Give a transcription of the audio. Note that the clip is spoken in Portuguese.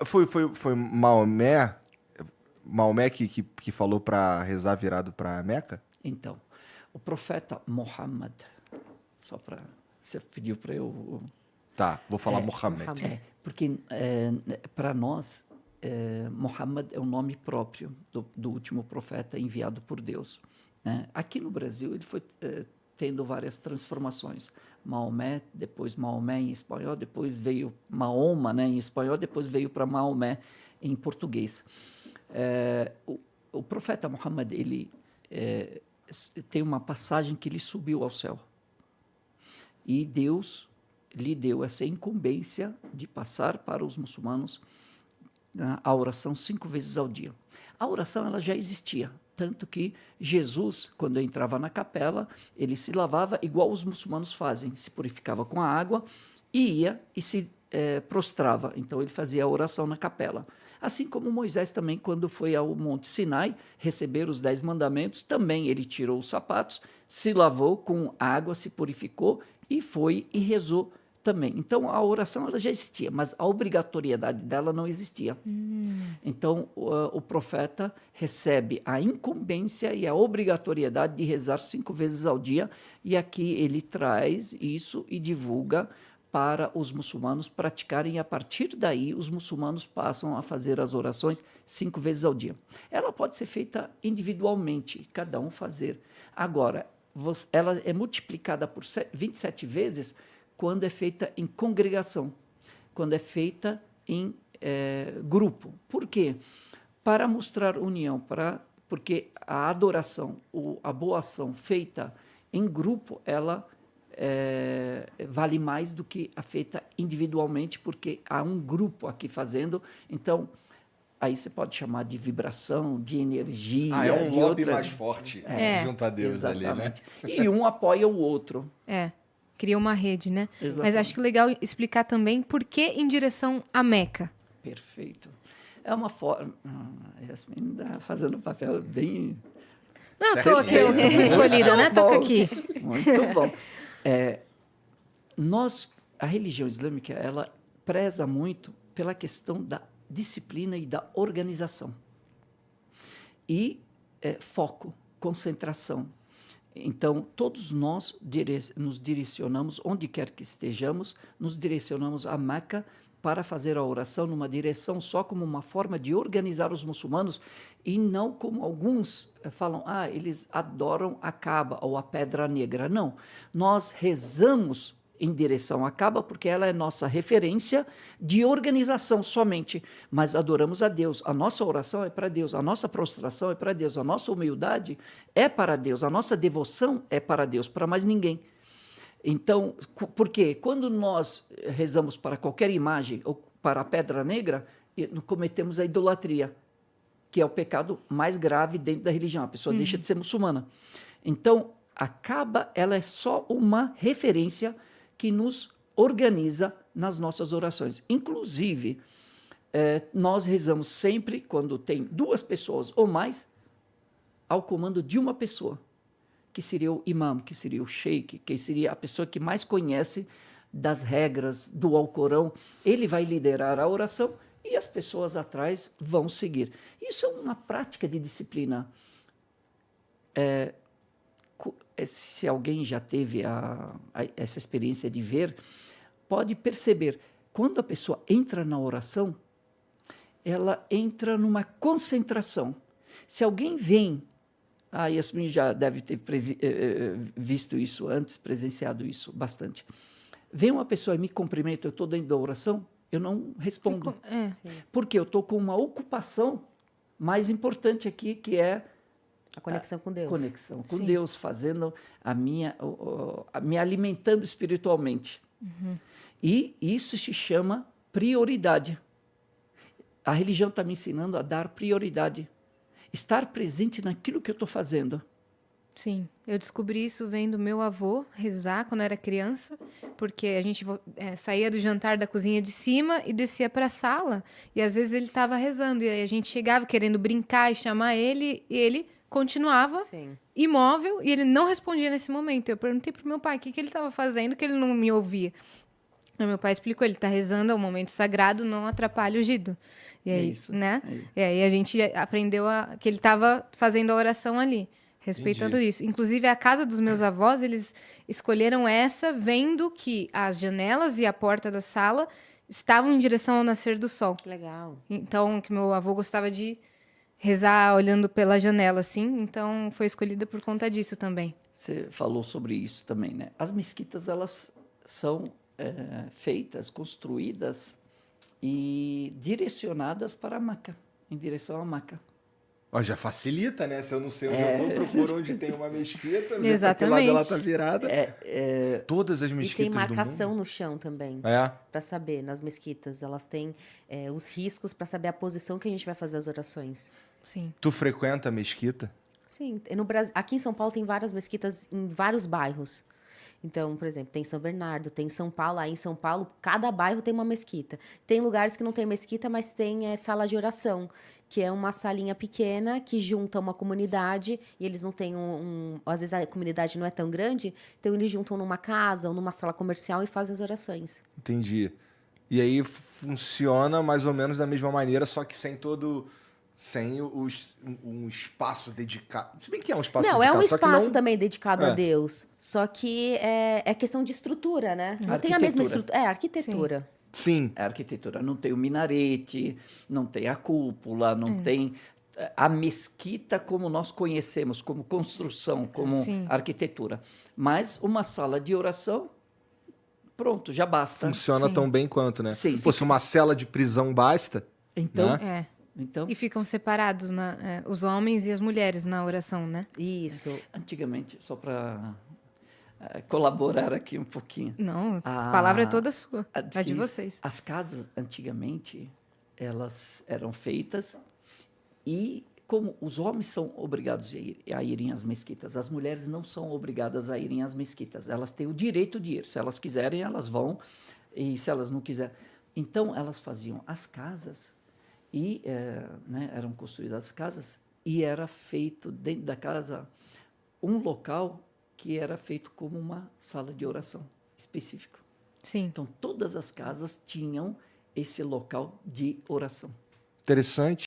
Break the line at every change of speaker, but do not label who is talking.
Foi Maomé que falou para rezar virado para Meca?
Então, o profeta Muhammad, só para... Você pediu para eu...
Tá, vou falar Mohammed.
Porque para nós, Muhammad é o nome próprio do último profeta enviado por Deus, né? Aqui no Brasil, ele foi tendo várias transformações. Maomé, depois Maomé em espanhol, depois veio Mahoma, né, em espanhol, depois veio para Maomé em português. O profeta Muhammad, ele tem uma passagem que ele subiu ao céu. E Deus lhe deu essa incumbência de passar para os muçulmanos a oração 5 vezes ao dia. A oração ela já existia, tanto que Jesus, quando entrava na capela, ele se lavava igual os muçulmanos fazem, se purificava com a água e ia e se prostrava. Então ele fazia a oração na capela. Assim como Moisés também, quando foi ao Monte Sinai receber os 10 mandamentos, também ele tirou os sapatos, se lavou com água, se purificou e foi e rezou também. Então, a oração ela já existia, mas a obrigatoriedade dela não existia. Então, o profeta recebe a incumbência e a obrigatoriedade de rezar 5 vezes ao dia, e aqui ele traz isso e divulga para os muçulmanos praticarem, e a partir daí os muçulmanos passam a fazer as orações 5 vezes ao dia. Ela pode ser feita individualmente, cada um fazer. Agora, ela é multiplicada por 27 vezes quando é feita em congregação, quando é feita em grupo. Por quê? Para mostrar união, porque a adoração, a boa ação feita em grupo, ela vale mais do que a feita individualmente, porque há um grupo aqui fazendo. Então, aí você pode chamar de vibração, de energia.
É um
de
lobby
outra...
mais forte junto a Deus.
Exatamente.
Ali, né?
E um apoia o outro.
Cria uma rede, né?
Exatamente.
Mas acho que legal explicar também por que em direção à Meca.
Perfeito. É uma forma... Yasmin está fazendo um papel bem...
Não, eu tô aqui, eu fui escolhida, né? Toca aqui.
Muito bom. A religião islâmica, ela preza muito pela questão da disciplina e da organização. E foco, concentração. Então, todos nós nos direcionamos, onde quer que estejamos, nos direcionamos a Meca para fazer a oração numa direção só, como uma forma de organizar os muçulmanos, e não como alguns falam, eles adoram a Kaaba ou a Pedra Negra. Não, nós rezamos em direção à Kaaba porque ela é nossa referência de organização somente, mas adoramos a Deus. A nossa oração é para Deus, a nossa prostração é para Deus, a nossa humildade é para Deus, a nossa devoção é para Deus, para mais ninguém. Então, por quê? Quando nós rezamos para qualquer imagem ou para a Pedra Negra, cometemos a idolatria, que é o pecado mais grave dentro da religião. A pessoa deixa de ser muçulmana. Então, a Kaaba ela é só uma referência que nos organiza nas nossas orações. Inclusive, nós rezamos sempre, quando tem 2 pessoas ou mais, ao comando de uma pessoa, que seria o imam, que seria o sheik, que seria a pessoa que mais conhece das regras do Alcorão. Ele vai liderar a oração e as pessoas atrás vão seguir. Isso é uma prática de disciplina. Se alguém já teve essa experiência de ver, pode perceber, quando a pessoa entra na oração, ela entra numa concentração. Se alguém vem, a Yasmin já deve ter visto isso antes, presenciado isso bastante. Vem uma pessoa e me cumprimenta, eu estou dentro da oração, eu não respondo. Porque eu estou com uma ocupação mais importante aqui, que é
a conexão com Deus.
Conexão com Deus, fazendo me alimentando espiritualmente. E isso se chama prioridade. A religião está me ensinando a dar prioridade. Estar presente naquilo que eu estou fazendo.
Sim, eu descobri isso vendo meu avô rezar quando eu era criança, porque a gente saía do jantar da cozinha de cima e descia para a sala, e às vezes ele estava rezando, e aí a gente chegava querendo brincar e chamar ele, e ele continuava imóvel, e ele não respondia nesse momento. Eu perguntei pro meu pai o que ele estava fazendo, que ele não me ouvia. Aí meu pai explicou, ele tá rezando, é um momento sagrado, não atrapalha o Gido. E aí,
Isso.
né?
É.
E aí a gente aprendeu que ele estava fazendo a oração ali, respeitando isso. Inclusive, a casa dos meus avós, eles escolheram essa vendo que as janelas e a porta da sala estavam em direção ao nascer do sol.
Que legal.
Então, que meu avô gostava de rezar olhando pela janela, assim. Então, foi escolhida por conta disso também.
Você falou sobre isso também, né? As mesquitas, elas são feitas, construídas e direcionadas para a Meca, em direção à Meca.
Ó, já facilita, né? Se eu não sei onde eu tô, procuro onde tem uma mesquita, ver pra que lado
Exatamente.
ela tá virada. Todas as
E tem
mesquitas do
marcação
mundo.
no chão também.
É.
Para saber, nas mesquitas, elas têm os riscos para saber a posição que a gente vai fazer as orações.
Sim.
Tu frequenta a mesquita?
Sim, no Brasil, aqui em São Paulo tem várias mesquitas em vários bairros. Então, por exemplo, tem São Bernardo, tem São Paulo. Aí em São Paulo, cada bairro tem uma mesquita. Tem lugares que não tem mesquita, mas tem sala de oração, que é uma salinha pequena que junta uma comunidade e eles não têm às vezes a comunidade não é tão grande, então eles juntam numa casa ou numa sala comercial e fazem as orações.
Entendi. E aí funciona mais ou menos da mesma maneira, só que sem um espaço dedicado. Se bem que é um espaço
Não,
dedicado.
é um
só que
espaço
não...
também dedicado a
É.
Deus. Só que é questão de estrutura, né? Não tem a mesma estrutura. É, arquitetura.
Sim.
A arquitetura não tem o minarete, não tem a cúpula, não tem a mesquita como nós conhecemos, como construção, como
Sim.
arquitetura. Mas uma sala de oração, pronto, já basta.
Funciona
Sim.
tão bem quanto, né?
Sim.
Se fosse uma cela de prisão, basta.
Então,
Né?
então
E ficam separados os homens e as mulheres na oração, né?
Isso.
antigamente, só para colaborar aqui um pouquinho.
Não,
Ah,
a palavra é toda sua, a de
isso.
vocês.
As casas, antigamente, elas eram feitas e, como os homens são obrigados a irem às mesquitas, as mulheres não são obrigadas a irem às mesquitas. Elas têm o direito de ir. Se elas quiserem, elas vão. E se elas não quiserem... Então, elas faziam as casas e eram construídas as casas e era feito dentro da casa um local que era feito como uma sala de oração específico.
Sim.
Então, todas as casas tinham esse local de oração.
Interessante.